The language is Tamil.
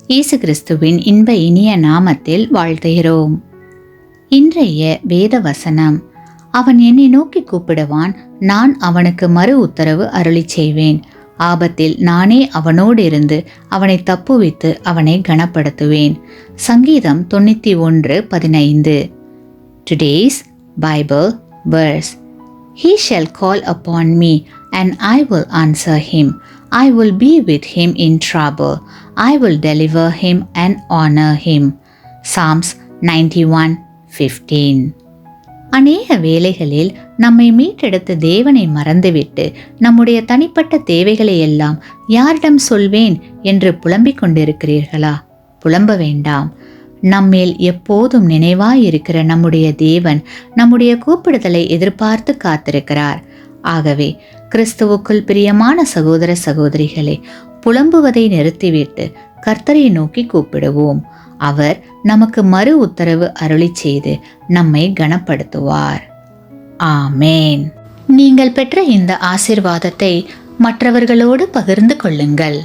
இயேசு கிறிஸ்துவின் இன்ப இனிய நாமத்தில் வாழ்த்துகிறோம். இன்றைய வேத வசனம், அவன் என்னை நோக்கி கூப்பிடுவான், நான் அவனுக்கு மறு உத்தரவு அருளிச் செய்வேன். ஆபத்தில் நானே அவனோடு இருந்து அவனை தப்புவித்து அவனை கனப்படுத்துவேன். சங்கீதம் 91:15. Today's Bible verse. He shall call upon me, and I will answer him. I will be with him in trouble. I will deliver him and honor him. Psalms 91:15. அநேக வேளைகளில் நம்மை மீட்டெடுத்த தேவனை மறந்துவிட்டு நம்முடைய தனிப்பட்ட தேவைகளை எல்லாம் யாரிடம் சொல்வேன் என்று புலம்பிக் கொண்டிருக்கிறீர்களா? புலம்ப வேண்டாம். நம்மேல் எப்போதும் நினைவாயிருக்கிற நம்முடைய தேவன் நம்முடைய கூப்பிடுதலை எதிர்பார்த்து காத்திருக்கிறார். ஆகவே கிறிஸ்துவுக்குள் பிரியமான சகோதர சகோதரிகளே, புலம்புவதை நிறுத்திவிட்டு கர்த்தரை நோக்கி கூப்பிடுவோம். அவர் நமக்கு மறு உத்தரவு அருளிச் செய்து நம்மை கனப்படுத்துவார். ஆமேன். நீங்கள் பெற்ற இந்த ஆசீர்வாதத்தை மற்றவர்களோடு பகிர்ந்து கொள்ளுங்கள்.